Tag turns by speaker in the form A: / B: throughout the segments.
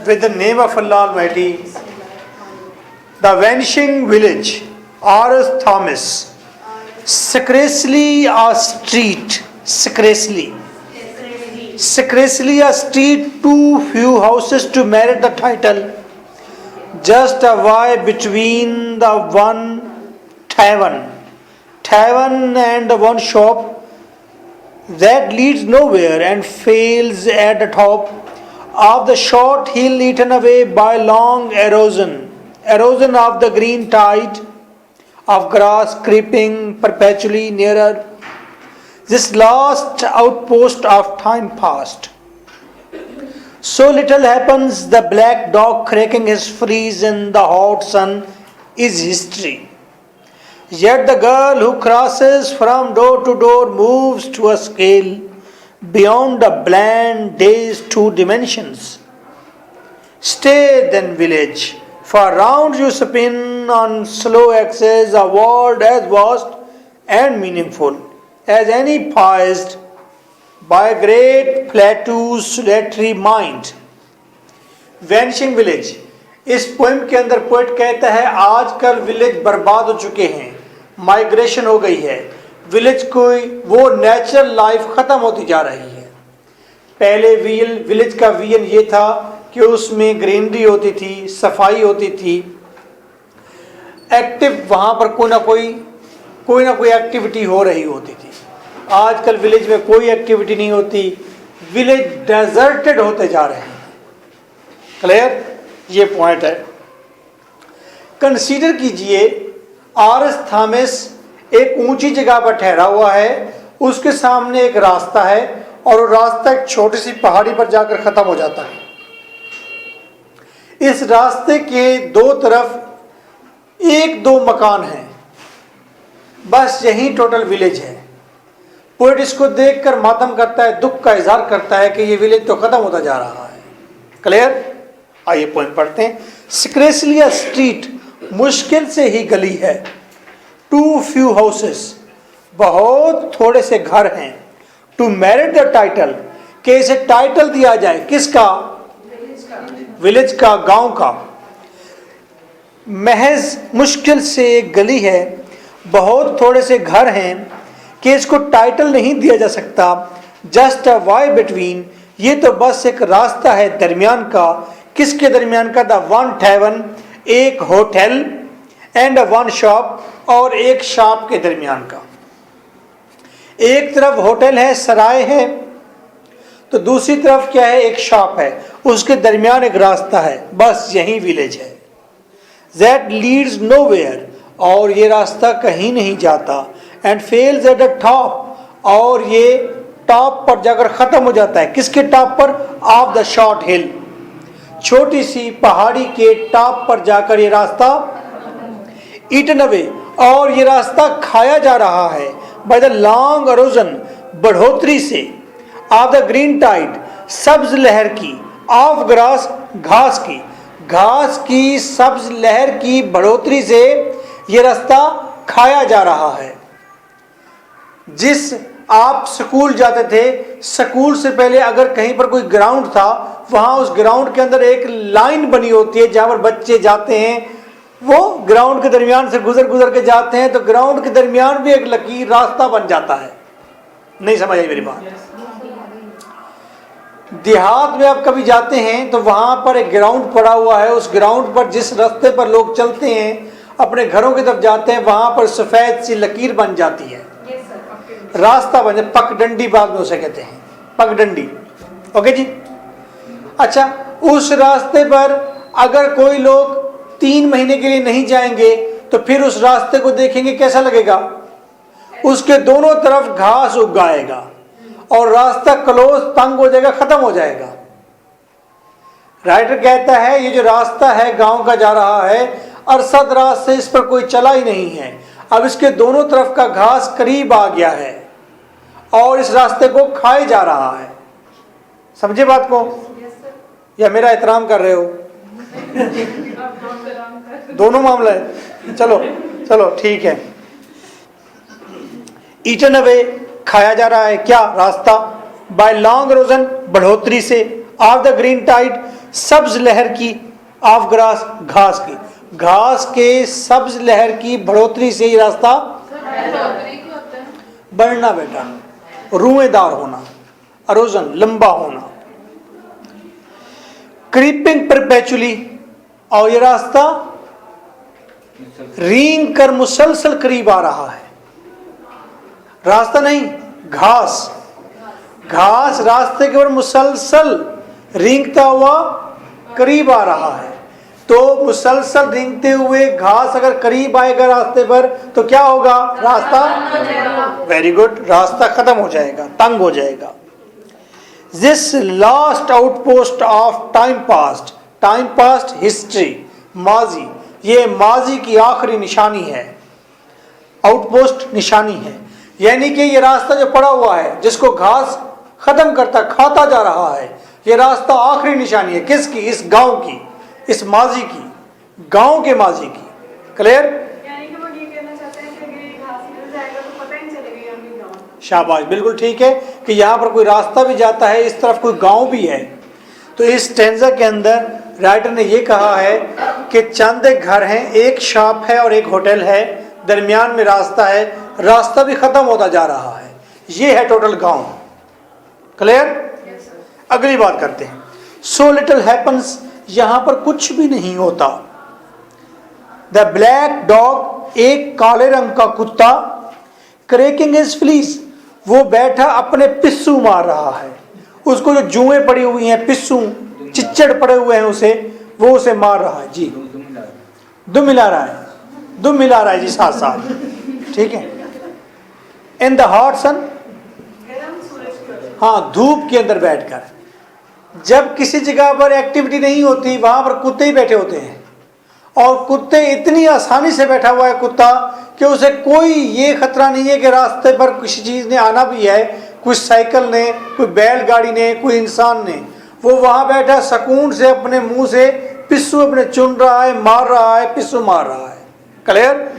A: with the name of Allah Almighty. The vanishing village, R.S. Thomas. Scarcely a street, scarcely a street, too few houses to merit the title. Just a way between the one tavern and one shop that leads nowhere and fails at the top of the short hill, eaten away by long erosion of the green tide of grass creeping perpetually nearer. This last outpost of time past. So little happens, the black dog cracking his fleas in the hot sun is history. Yet the girl who crosses from door to door moves to a scale beyond the bland day's two dimensions. Stay then, village, for round you spin on slow axis a world as vast and meaningful as any poised by a great Plato's solitary mind. Vanishing village, इस poem के अंदर poet कहता है आजकल village बर्बाद हो चुके हैं, माइग्रेशन हो गई है, विलेज कोई वो नेचुरल लाइफ खत्म होती जा रही है। पहले विलेज का विजन ये था कि उसमें ग्रीनरी होती थी, सफाई होती थी, एक्टिव वहाँ पर कोई ना कोई एक्टिविटी हो रही होती थी। आजकल विलेज में कोई एक्टिविटी नहीं होती, विलेज डेजर्टेड होते जा रहे हैं। क्लियर? ये पॉइंट है। कंसीडर कीजिए आर.एस. थॉमस एक ऊंची जगह पर ठहरा हुआ है, उसके सामने एक रास्ता है और वो रास्ता एक छोटी सी पहाड़ी पर जाकर खत्म हो जाता है। इस रास्ते के दो तरफ एक दो मकान हैं, बस यही टोटल विलेज है। पोएट इसको देखकर मातम करता है, दुख का इजहार करता है कि ये विलेज तो खत्म होता जा रहा है। क्लियर? आइए पॉइंट पढ़ते हैं। स्क्रेसली अ स्ट्रीट, मुश्किल से ही गली है। टू फ्यू हाउसेस, बहुत थोड़े से घर हैं। टू मेरिट द टाइटल, कि इसे टाइटल दिया जाए, किसका? विलेज का, गांव का। महज मुश्किल से एक गली है, बहुत थोड़े से घर हैं कि इसको टाइटल नहीं दिया जा सकता। जस्ट अ वाई बिटवीन, ये तो बस एक रास्ता है दरमियान का। किसके दरमियान का? द वन टैवन, एक hotel, and a one shop, और एक शॉप के दरमियान का। एक तरफ होटल है, सराय है, तो दूसरी तरफ क्या है? एक शॉप है, उसके दरमियान एक रास्ता है, बस यही विलेज है। दैट लीड्स नोवेयर, और ये रास्ता कहीं नहीं जाता। And fails at the top, और ये टॉप पर जाकर खत्म हो जाता है। किसके टॉप पर? ऑफ द शॉर्ट हिल, छोटी सी पहाड़ी के टॉप पर जाकर ये रास्ता ईटन अवे, और ये रास्ता खाया जा रहा है बाय द लॉन्ग एरोजन, बढ़ोतरी से, ऑफ द ग्रीन टाइड, सब्ज लहर की, ऑफ ग्रास, घास की सब्ज लहर की बढ़ोतरी से ये रास्ता खाया जा रहा है। जिस आप स्कूल जाते थे, स्कूल से पहले अगर कहीं पर कोई ग्राउंड था, वहां उस ग्राउंड के अंदर एक लाइन बनी होती है जहां पर बच्चे जाते हैं, वो ग्राउंड के दरमियान से गुजर के जाते हैं, तो ग्राउंड के दरमियान भी एक लकीर रास्ता बन जाता है। नहीं समझ आई मेरी बात? देहात में आप कभी जाते हैं तो वहां पर एक ग्राउंड पड़ा हुआ है, उस ग्राउंड पर जिस रास्ते पर लोग चलते हैं, अपने घरों की तरफ जाते हैं, वहां पर सफेद सी लकीर बन जाती है, रास्ता बन जाए। पगडंडी बाद में उसे कहते हैं, पगडंडी। ओके जी? अच्छा, उस रास्ते पर अगर कोई लोग 3 महीने के लिए नहीं जाएंगे तो फिर उस रास्ते को देखेंगे कैसा लगेगा? उसके दोनों तरफ घास उग आएगा और रास्ता क्लोज, तंग हो जाएगा, खत्म हो जाएगा। राइटर कहता है ये जो रास्ता है गांव का जा रहा है, अरसद रात से इस पर कोई चला ही नहीं है, अब इसके दोनों तरफ का घास करीब आ गया है और इस रास्ते को खाए जा रहा है। समझे बात को? या मेरा एहतराम कर रहे हो? दोनों मामला है। चलो ठीक है। ईटन अवे, खाया जा रहा है क्या? रास्ता। बाय लॉन्ग एरोजन, बढ़ोतरी से। ऑफ द ग्रीन टाइड, सब्ज लहर की, ऑफ ग्रास, घास की, घास के सब्ज लहर की बढ़ोतरी से ये रास्ता बढ़ना बेटा, रुएदार होना, अरोजन, लंबा होना, क्रीपिंग परपेचुअली, और ये रास्ता रींग कर मुसलसल करीब आ रहा है। रास्ता नहीं, घास, घास रास्ते के ऊपर मुसलसल रेंगता हुआ करीब आ रहा है। तो मुसलसल रेंगते हुए घास अगर करीब आएगा रास्ते पर तो क्या होगा? रास्ता, वेरी गुड, रास्ता खत्म हो जाएगा, तंग हो जाएगा। This last outpost of time past, time past history, माजी, ये माजी की आखिरी निशानी है, आउटपोस्ट निशानी है। यानी कि ये रास्ता जो पड़ा हुआ है जिसको घास खत्म करता खाता जा रहा है, ये रास्ता आखिरी निशानी है किसकी? इस गांव की, इस माजी की, गांव के माजी की। क्लियर?
B: यानी कि वो ये कहना चाहते हैं कि अगर ये घास मिल जाएगा तो पता ही नहीं चलेगा ये अभी गाँव।
A: शाबाश, बिल्कुल ठीक है कि यहाँ पर कोई रास्ता भी जाता है, इस तरफ कोई गांव भी है। तो इस स्टेंजा के अंदर राइटर ने ये कहा है कि चंद घर हैं, एक शॉप है और एक होटल है, दरमियान में रास्ता है, रास्ता भी खत्म होता जा रहा है। ये है टोटल गांव। क्लियर? अगली बात करते हैं। सो लिटिल हैपन्स, यहां पर कुछ भी नहीं होता। द ब्लैक डॉग, एक काले रंग का कुत्ता, क्रेकिंग हिज फ्लीस, वो बैठा अपने पिस्सू मार रहा है। उसको जो जुएं पड़ी हुई हैं, पिस्सू चिच्चड़ पड़े हुए हैं उसे, वो उसे मार रहा है जी, दुम मिला रहा है, दुम मिला रहा है जी साथ साथ। ठीक है। इन द हॉट सन, हाँ, धूप के अंदर बैठकर। जब किसी जगह पर एक्टिविटी नहीं होती वहां पर कुत्ते ही बैठे होते हैं, और कुत्ते इतनी आसानी से बैठा हुआ है कुत्ता कि उसे कोई ये खतरा नहीं है कि रास्ते पर किसी चीज ने आना भी है, कोई साइकिल ने, कोई बैलगाड़ी ने, कोई इंसान ने। वो वहां बैठा सुकून से अपने मुंह से पिस्सू अपने चुन रहा है, मार रहा है, पिस्सू मार रहा है। क्लियर?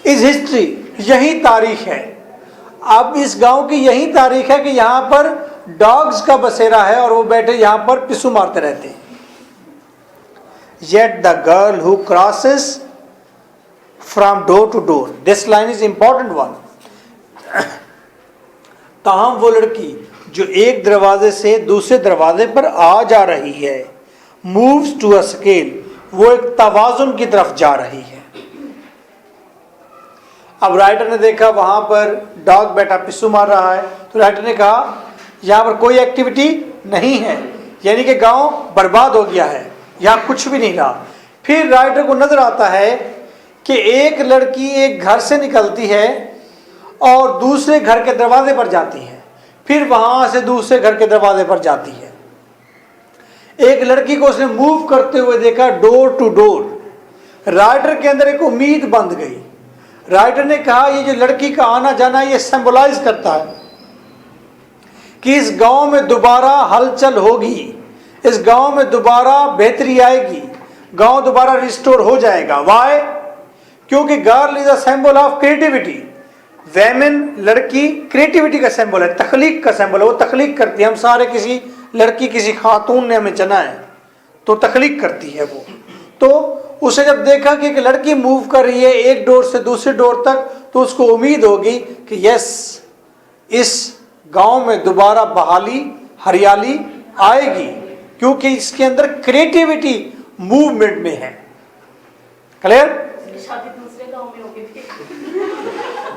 A: इस हिस्ट्री, यही तारीख है। अब इस गांव की यही तारीख है कि यहाँ पर डॉग्स का बसेरा है और वो बैठे यहाँ पर पिस्सू मारते रहते हैं। Yet the girl who crosses from door to door, this line is important one. ताहम वो लड़की जो एक दरवाजे से दूसरे दरवाजे पर आ जा रही है, moves to a scale, वो एक तवाजुन की तरफ जा रही है। अब राइटर ने देखा वहां पर डॉग बैठा पिस्सू मार रहा है, तो राइटर ने कहा यहाँ पर कोई एक्टिविटी नहीं है, यानी कि गांव बर्बाद हो गया है, यहाँ कुछ भी नहीं रहा। फिर राइटर को नजर आता है कि एक लड़की एक घर से निकलती है और दूसरे घर के दरवाजे पर जाती है, फिर वहां से दूसरे घर के दरवाजे पर जाती है। एक लड़की को उसने मूव करते हुए देखा डोर टू डोर। राइटर के अंदर एक उम्मीद बंध गई। राइटर ने कहा ये जो लड़की का आना जाना ये सिंबलाइज करता है कि इस गांव में दोबारा हलचल होगी, इस गांव में दोबारा बेहतरी आएगी, गांव दोबारा रिस्टोर हो जाएगा। वाई? क्योंकि girl is a symbol of creativity. Women, लड़की, क्रिएटिविटी का सिंबल है, तख्लीक का सिंबल है, वो तख्लीक करती है। हम सारे किसी लड़की, किसी खातून ने हमें चुना है तो तख्लीक करती है वो। तो उसे जब देखा कि एक लड़की मूव कर रही है एक डोर से दूसरे डोर तक, तो उसको उम्मीद होगी कि यस, इस गांव में दोबारा बहाली, हरियाली आएगी, क्योंकि इसके अंदर क्रिएटिविटी मूवमेंट में है। क्लियर?
B: शादी दूसरे गांव में हो गई थी।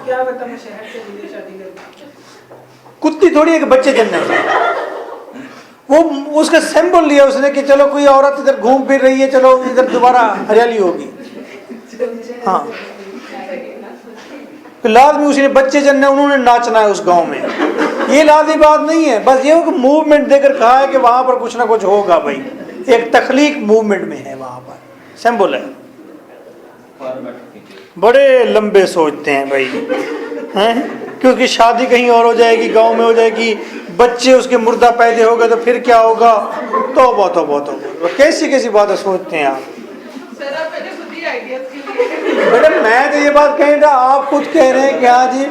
B: क्या बता, मैं शहर से विदेश शादी करती।
A: कुत्ती थोड़ी एक बच्चे जन्नत है, वो उसका सिंबल लिया उसने कि चलो कोई औरत इधर घूम फिर रही है, चलो इधर दोबारा हरियाली होगी। हाँ, तो लाजमी उसने बच्चे जन्ने, उन्होंने नाचना है उस गांव में, ये लाजमी बात नहीं है। बस ये मूवमेंट देकर कहा है कि वहां पर कुछ ना कुछ होगा भाई, एक तख्लीक मूवमेंट में है, वहां पर सिंबल है। बड़े लंबे सोचते हैं भाई, हैं? क्योंकि शादी कहीं और हो जाएगी, गांव में हो जाएगी, बच्चे उसके मुर्दा पैदा हो गए तो फिर क्या होगा। तो बहुत कैसी कैसी बातें सोचते हैं आप।
B: सर आप पहले खुद ही आइडियाज के लिए।
A: बेटा मैं तो ये बात कह रहा, आप खुद कह रहे हैं कि हाँ जी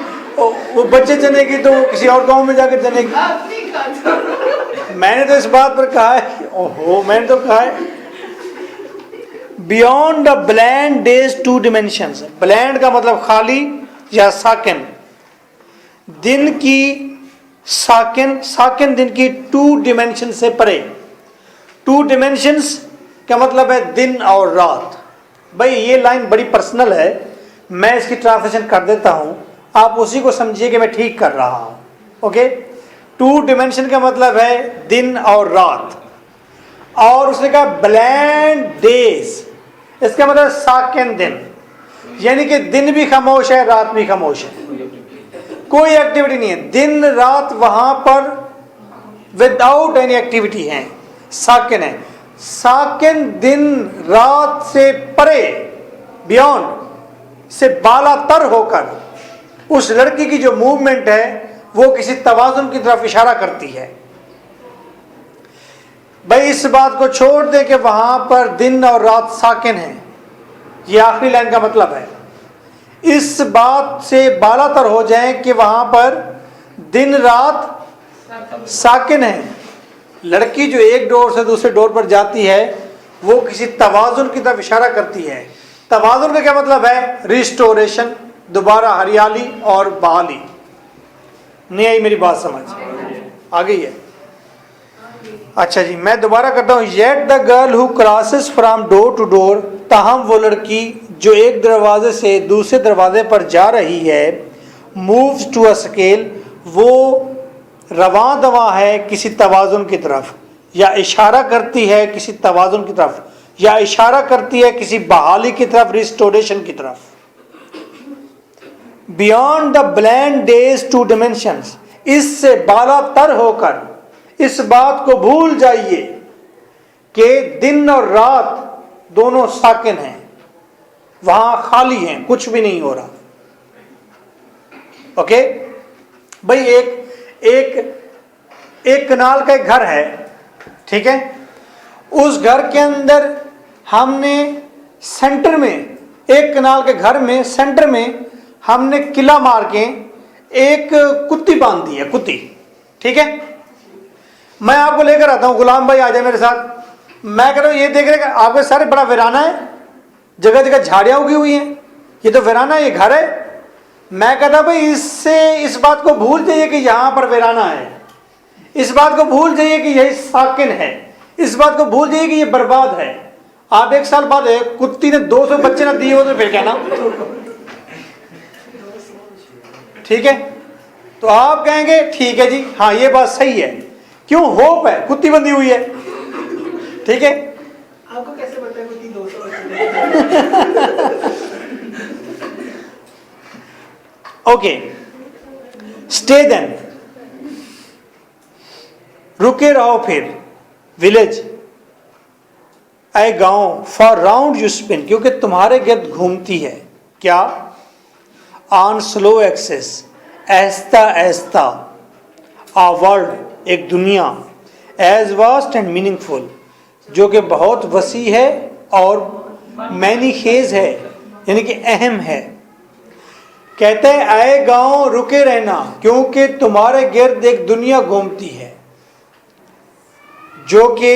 A: वो बच्चे जनेगी तो किसी और गांव में जाकर जनेगी। मैंने तो इस बात पर कहा है कि ओहो, मैंने तो कहा है beyond the bland days to dimensions. Bland का मतलब खाली या साकिन। दिन की साकिन, साकिन दिन की टू डिमेंशन से परे। टू डिमेंशंस का मतलब है दिन और रात। भाई ये लाइन बड़ी पर्सनल है, मैं इसकी ट्रांसलेशन कर देता हूं, आप उसी को समझिए कि मैं ठीक कर रहा हूं। ओके, टू डिमेंशन का मतलब है दिन और रात, और उसने कहा ब्लैंड डेज, इसका मतलब साकिन दिन, यानी कि दिन भी खामोश है, रात भी खामोश है, कोई एक्टिविटी नहीं है। दिन रात वहां पर विदाउट एनी एक्टिविटी है, साकिन है। साकिन दिन रात से परे, बियॉन्ड से बालातर होकर उस लड़की की जो मूवमेंट है वो किसी तवाज़ुन की तरफ इशारा करती है। भाई इस बात को छोड़ दे कि वहां पर दिन और रात साकिन है, ये आखिरी लाइन का मतलब है। इस बात से बालातर हो जाए कि वहां पर दिन रात साकिन है। लड़की जो एक डोर से दूसरे डोर पर जाती है वो किसी तवाज़ुन की तरफ इशारा करती है। तवाज़ुन का क्या मतलब है? रिस्टोरेशन, दोबारा हरियाली और बहाली। नहीं आई मेरी बात समझ? आ गई है? अच्छा जी, मैं दोबारा करता हूँ। Yet the girl who crosses from door to door, ताहम वो लड़की जो एक दरवाजे से दूसरे दरवाजे पर जा रही है, मूव्स टू अ स्केल, वो रवां दवा है किसी तवाज़ुन की तरफ, या इशारा करती है किसी तवाज़ुन की तरफ, या इशारा करती है किसी बहाली की तरफ, रिस्टोरेशन की तरफ। Beyond the bland days to dimensions, इससे बालातर होकर इस बात को भूल जाइए कि दिन और रात दोनों साकिन हैं, वहां खाली हैं, कुछ भी नहीं हो रहा। ओके भाई, एक कनाल का एक घर है, ठीक है। उस घर के अंदर हमने सेंटर में, एक कनाल के घर में सेंटर में हमने किला मार के एक कुत्ती बांध दी है, कुत्ती, ठीक है। मैं आपको लेकर आता हूं, गुलाम भाई आ जाए मेरे साथ। मैं कह रहा हूं ये देख रहे आपके सारे बड़ा वीराना है, जगह जगह झाड़ियां उगी हुई हैं, ये तो वीराना है, ये घर है। मैं कहता भाई इससे इस बात को भूल जाइए कि यहां पर वीराना है, इस बात को भूल जाइए कि यही साकिन है, इस बात को भूल जाइए कि ये बर्बाद है। आप एक साल बाद कुत्ती ने 200 बच्चे ना दिए हो तो फिर कहना, ठीक है। तो आप कहेंगे ठीक है जी, हाँ ये बात सही है, क्यों? होप है, कुत्ती बंधी हुई है, ठीक है।
B: आपको कैसे पता है कुत्ती 200?
A: ओके, स्टे देन, रुके रहो फिर, विलेज ऐ गांव, फॉर राउंड यू स्पिन, क्योंकि तुम्हारे गिर्द घूमती है। क्या? ऑन स्लो एक्सेस, ऐस्ता ऐस्ता, आ वर्ल्ड, एक दुनिया, एज वास्ट एंड मीनिंगफुल, जो कि बहुत वसी है और मैनी खेज है, यानी कि अहम है। कहते हैं आए गांव रुके रहना, क्योंकि तुम्हारे गिर्द एक दुनिया घूमती है जो कि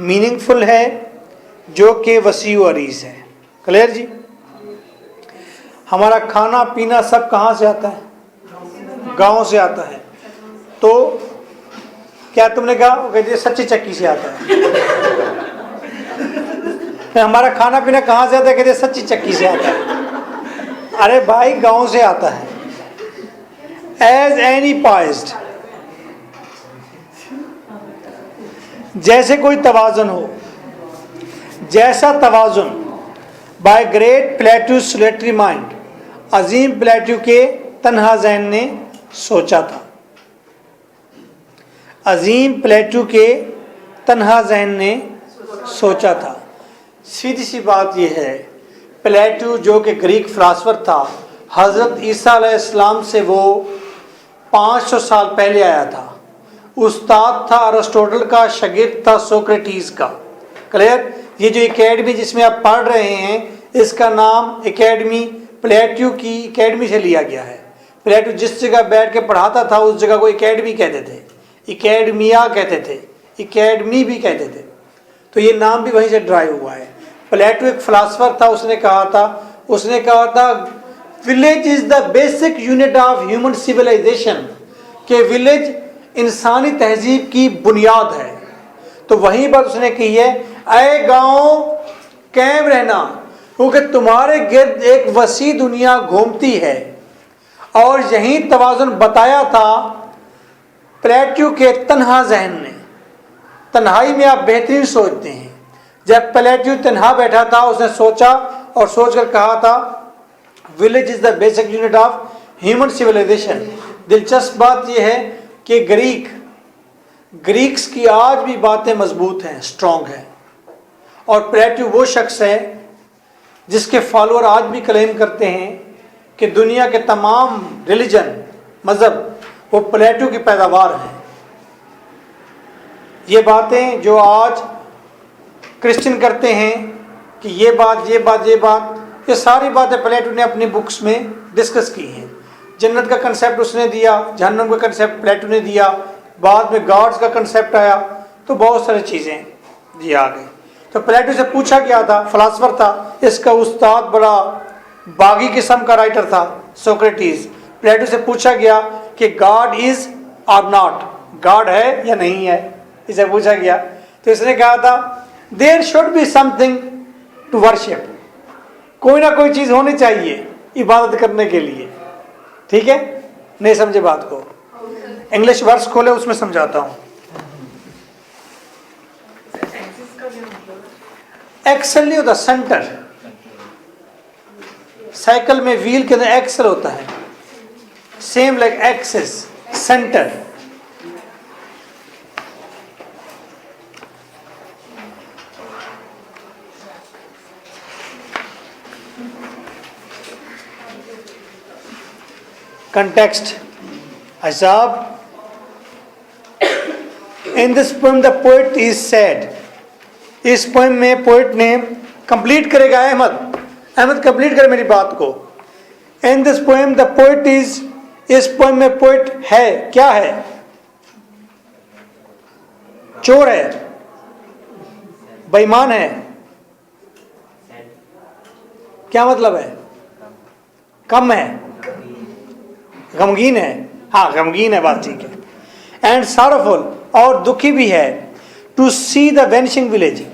A: मीनिंगफुल है, जो कि वसी व अरीज है। क्लियर जी? हमारा खाना पीना सब कहाँ से आता है? गांव से आता है। तो क्या तुमने कहा? कहते सच्ची चक्की से आता है। हमारा खाना पीना कहाँ से आता है? कहते सच्ची चक्की से आता है। अरे भाई गांव से आता है। एज एनी पाइज्ड, जैसे कोई तवाज़ुन हो, जैसा तवाज़ुन, by great Plato solitary mind, अजीम प्लेटू के तन्हा ज़हन ने सोचा था। अजीम प्लेटू के तन्हा ज़हन ने सोचा था। सीधी सी बात यह है, प्लेटू जो कि ग्रीक फिलासफर था, हज़रत ईसा अलैहिस्सलाम से वो 500 साल पहले आया था। उस्ताद था अरिस्टोटल का, शागिर्द था सोक्रेटिस का। क्लियर? ये जो एकेडमी जिसमें आप पढ़ रहे हैं, इसका नाम एकेडमी प्लेटू की एकेडमी से लिया गया है। प्लेटू जिस जगह बैठ के पढ़ाता था उस जगह को एकेडमी कहते थे, एकेडमिया कहते थे, एकेडमी भी कहते थे, तो ये नाम भी वहीं से ड्राइव हुआ है। प्लेटो एक फिलासफर था, उसने कहा था village is the basic unit of human civilisation, कि विलेज इंसानी तहजीब की बुनियाद है। तो वही बात उसने कही है, अय गांव कायम रहना, क्योंकि तुम्हारे गिर्द एक वसी दुनिया घूमती है। और यही तवाज़ुन बताया था प्लेटो के तन्हा जहन ने। तन्हाई में आप बेहतरीन सोचते हैं। जब प्लेटो तन्हा बैठा था, उसने सोचा और सोचकर कहा था village is the basic unit of human civilisation. दिलचस्प बात यह है कि ग्रीक्स की आज भी बातें मजबूत हैं, स्ट्रॉन्ग हैं। और प्लेटो वो शख्स है जिसके फॉलोअर आज भी क्लेम करते हैं कि दुनिया के तमाम रिलीजन, मज़हब, वो प्लेटो की पैदावार हैं। ये बातें जो आज क्रिश्चियन करते हैं कि ये बात, सारी बातें प्लेटो ने अपनी बुक्स में डिस्कस की हैं। जन्नत का कंसेप्ट उसने दिया, जहन्नम का कंसेप्ट प्लेटो ने दिया, बाद में गॉड्स का कंसेप्ट आया, तो बहुत सारी चीज़ें जी आ गई। तो प्लेटो से पूछा गया था, फिलासफर था, इसका उस्ताद बड़ा बागी किस्म का राइटर था सोक्रेटिस। प्लेटो से पूछा गया कि गॉड इज और नॉट, गॉड है या नहीं है, इसे पूछा गया। तो इसने कहा था there should be something to worship, कोई ना कोई चीज़ होनी चाहिए इबादत करने के लिए। ठीक है, नहीं समझे बात को, इंग्लिश वर्स खोले, उसमें समझाता हूँ। एक्सल नहीं होता, सेंटर। साइकिल में व्हील के अंदर एक्सल होता है, same like axis, centre. Context. Azab. In this poem the poet is said. इस पोएम में पोएट ने कंप्लीट करेगा, अहमद कंप्लीट करे मेरी बात को। इन this poem the poet is, इस पोएम में पोएट है, क्या है? चोर है, बेईमान है, क्या मतलब है? कम है, गमगीन है, हाँ गमगीन है, बात ठीक है। एंड सॉरोफुल, और दुखी भी है। To see the vanishing village,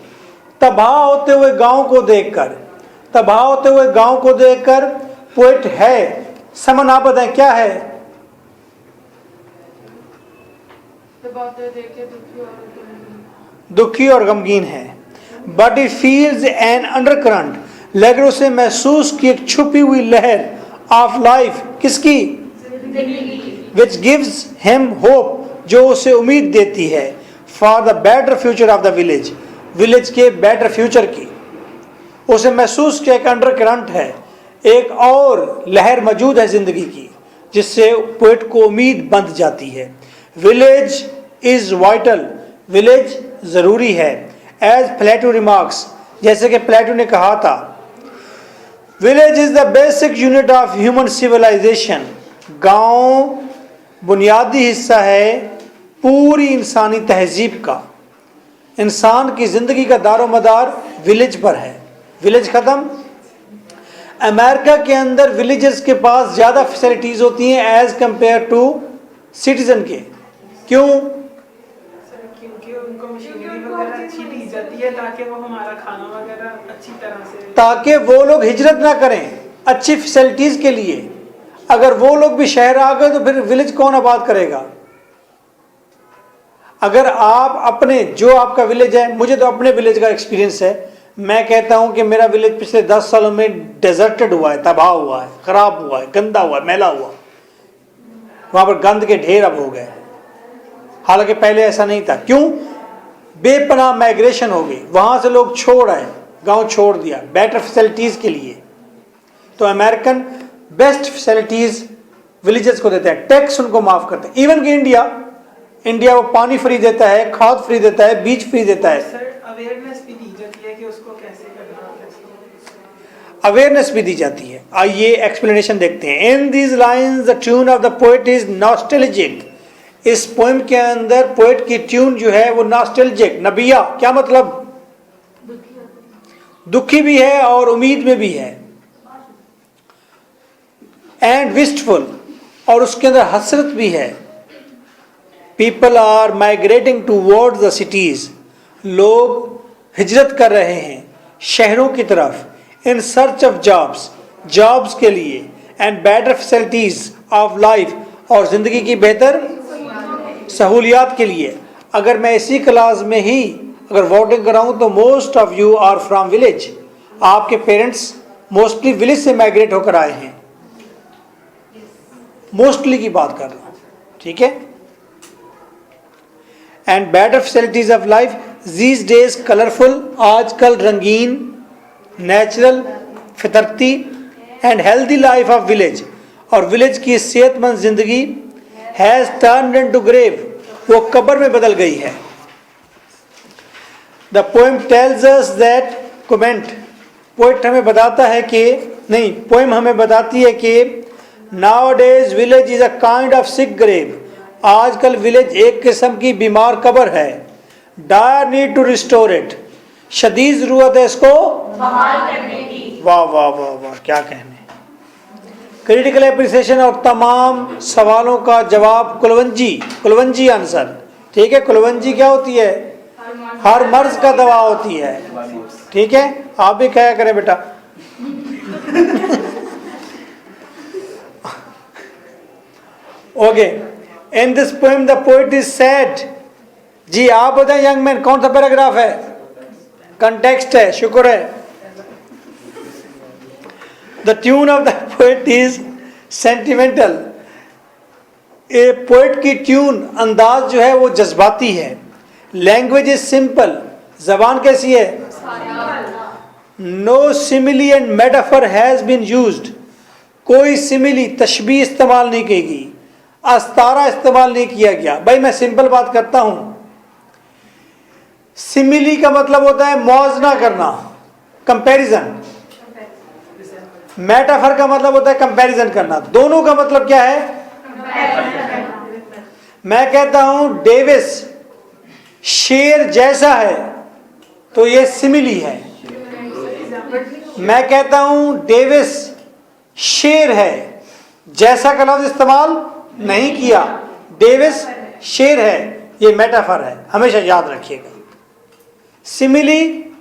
A: तबाह होते हुए गांव को देखकर, पोएट है, समनापद है, क्या है? दुखी और गमगीन है। But he feels an undercurrent, लेकिन उसे महसूस की एक छुपी हुई लहर ऑफ लाइफ, किसकी? विच गिव्स हिम होप, जो उसे उम्मीद देती है, for the better future of the village, village के बेटर फ्यूचर की। उसे महसूस किया एक अंडर करंट है, एक और लहर मौजूद है जिंदगी की, जिससे पोएट को उम्मीद बंध जाती है। विलेज इज वाइटल, विलेज जरूरी है। एज प्लेटो रिमार्क्स, जैसे कि प्लेटो ने कहा था, village is the basic unit of human civilisation, गांव बुनियादी हिस्सा है पूरी इंसानी तहजीब का। इंसान की जिंदगी का दारोमदार विलेज पर है। विलेज खत्म, अमेरिका के अंदर विलेजेस के पास ज़्यादा फैसिलिटीज़ होती हैं एज कंपेयर टू सिटीजन के। क्यों?
B: क्योंकि उनको मशीनरी वगैरह अच्छी दी जाती है ताकि वो हमारा खाना वगैरह अच्छी तरह से, ताकि
A: वो लोग हिजरत ना करें अच्छी फैसिलिटीज़ के लिए। अगर वो लोग भी शहर आ गए तो फिर विलेज कौन आबाद करेगा? अगर आप अपने, जो आपका विलेज है, मुझे तो अपने विलेज का एक्सपीरियंस है, मैं कहता हूं कि मेरा विलेज पिछले 10 सालों में डेजर्टेड हुआ है, तबाह हुआ है, खराब हुआ है, गंदा हुआ है, मैला हुआ। वहां पर गंद के ढेर अब हो गए, हालांकि पहले ऐसा नहीं था। क्यों? बेपनाह माइग्रेशन हो गई, वहां से लोग छोड़ आए, गांव छोड़ दिया बेटर फैसिलिटीज के लिए। तो अमेरिकन बेस्ट फैसिलिटीज विलेजेस को देते हैं, टैक्स उनको माफ करते हैं। इवन कि इंडिया वो पानी फ्री देता है, खाद फ्री देता है, बीज फ्री देता है।
B: सर अवेयरनेस भी दी जाती है कि उसको कैसे करना है,
A: अवेयरनेस भी दी जाती है। आइए एक्सप्लेनेशन देखते हैं। In these lines the tune of the poet is nostalgic इस पोएम के अंदर पोएट की ट्यून जो है वो नॉस्टैल्जिक, नबिया, क्या मतलब, दुखी भी है और उम्मीद में भी है, एंड विस्टफुल, और उसके अंदर हसरत भी है। People are migrating towards the cities, लोग हिजरत कर रहे हैं शहरों की तरफ, in search of jobs, jobs के लिए, and better facilities of life, और जिंदगी की बेहतर सहूलियात के लिए। अगर मैं इसी क्लास में ही अगर वोटिंग कराऊं तो most of you are from village, आपके पेरेंट्स मोस्टली विलेज से माइग्रेट होकर आए हैं, मोस्टली की बात कर रहा हूं, ठीक है। And better facilities of life these days colourful, आजकल रंगीन, नेचुरल, फितरती, and healthy life of village, और विलेज की सेहतमंद जिंदगी हैज टर्न्ड इनटू ग्रेव, वो कब्र में बदल गई है। The poem tells us that, comment, poet हमें बताता है कि, नहीं, पोएम हमें बताती है कि nowadays village is a kind of sick grave, आजकल विलेज एक किस्म की बीमार कब्र है। Dire need to restore it, शदीद जरूरत है इसको बहाल करने की। वाह वाह वाह वाह, क्या कहने। क्रिटिकल एप्रिसिएशन और तमाम सवालों का जवाब कुलवंजी आंसर, ठीक है। कुलवंजी क्या होती है, हर मर्ज का दवा होती है, ठीक है। आप भी क्या करें बेटा। Okay, in this poem the poet is sad. जी आप बताएं यंग मैन, कौन सा पैराग्राफ है, कंटेक्स्ट है, शुक्र है। The tune of the poet is sentimental, A poet की ट्यून, अंदाज जो है वो जज्बाती है। लैंग्वेज इज सिंपल, जबान कैसी है, no simile and metaphor has been used, कोई सिमिली तशबीह इस्तेमाल नहीं की गई, अस्तारा इस्तेमाल नहीं किया गया। भाई मैं सिंपल बात करता हूं, सिमिली का मतलब होता है मौजना करना, कंपैरिजन। मेटाफर का मतलब होता है कंपैरिजन करना। दोनों का मतलब क्या है, मैं कहता हूं डेविस शेर जैसा है तो ये सिमिली है। मैं कहता हूं डेविस शेर है, जैसा का लफ्ज इस्तेमाल नहीं किया, डेविस शेर है, ये मेटाफर है, हमेशा याद रखिएगा। सिमिली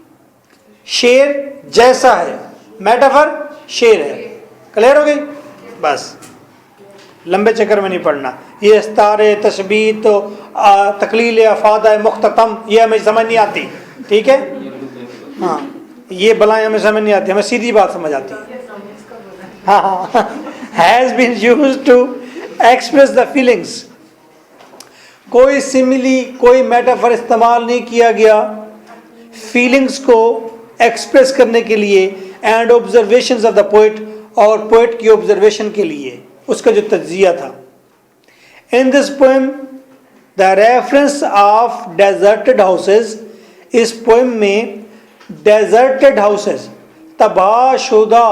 A: शेर जैसा है, मेटाफर शेर है। क्लियर हो गई, बस लंबे चक्कर में नहीं पढ़ना। ये इस्तारे तशबीह तो तकलील अफादा मुख्ततम ये हमें समझ नहीं आती, ठीक है। हाँ, ये बलाएं हमें समझ नहीं आती, हमें सीधी बात समझ आती है। हाँ, has been used to express the feelings, कोई सिमिली कोई मेटाफर इस्तेमाल नहीं किया गया फीलिंग्स को एक्सप्रेस करने के लिए, and observations of the poet, और पोएट की ऑब्जर्वेशन के लिए, उसका जो तज्जिया था। इन this poem the reference of deserted houses, इस पोएम में डेजर्टेड हाउसेस तबाहशुदा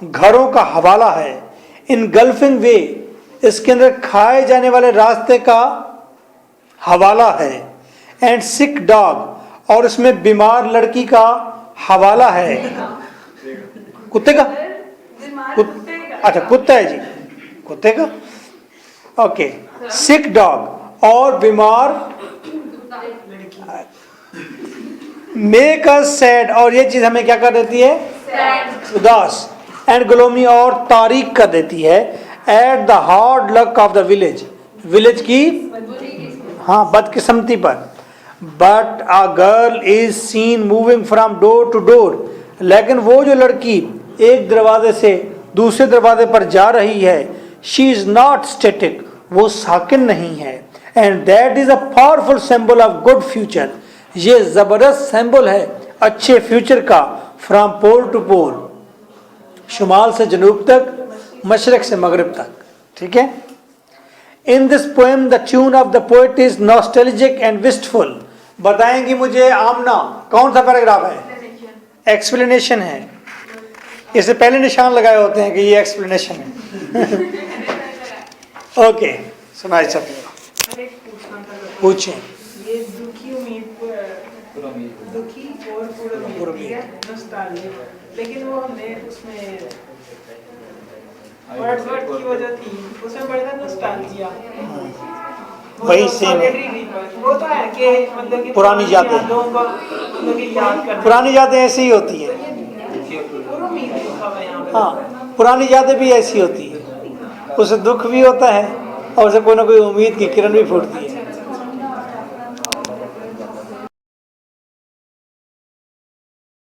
A: घरों का हवाला है। इन गल्फिंग वे, इसके अंदर खाए जाने वाले रास्ते का हवाला है। एंड सिक डॉग, और इसमें बीमार लड़की का हवाला है। कुत्ते का, अच्छा कुत्ता है जी, कुत्ते का, ओके। सिक डॉग और बीमार, मेक अस सैड, और ये चीज हमें क्या कर देती है, उदास। एंड ग्लोमी, और तारीख कर देती है। At the hard luck of the village, village की हाँ बदकिस्मती पर। But a girl is seen moving from door to door, लेकिन वो जो लड़की एक दरवाजे से दूसरे दरवाजे पर जा रही है, शी इज नॉट स्टेटिक, वो साकिन नहीं है। And that is a powerful symbol of good future, ये जबरदस्त सिंबल है अच्छे फ्यूचर का। फ्रॉम पोल टू पोल, शुमाल से जनूब तक, मशरक से मगरिब तक, ठीक है। इन this poem the tune of the poet is nostalgic and wistful. बताएंगी मुझे आमना, कौन सा पैराग्राफ है, एक्सप्लेनेशन है। इससे पहले निशान लगाए होते हैं कि ये एक्सप्लेनेशन है। ओके, सुनाइए सब। पूछें।
B: ये दुखी उम्मीद दुखी और पूर्ण उम्मीद है नॉस्टैल्जिया, लेकिन वो हमने उसमें वर्ड की वजह थी उसमें पढ़ा था नॉस्टैल्जिया।
A: वही सेम है।
B: वो तो है कि मतलब कि
A: पुरानी यादें
B: मतलब कि याद करना।
A: पुरानी यादें ऐसी ही होती हैं।
B: पूर्ण उम्मीद लिखा हुआ है यहाँ पे।
A: हाँ, पुरानी यादें भी ऐसी होती है, उससे दुख भी होता है और उससे कोई ना कोई उम्मीद की किरण भी फूटती है।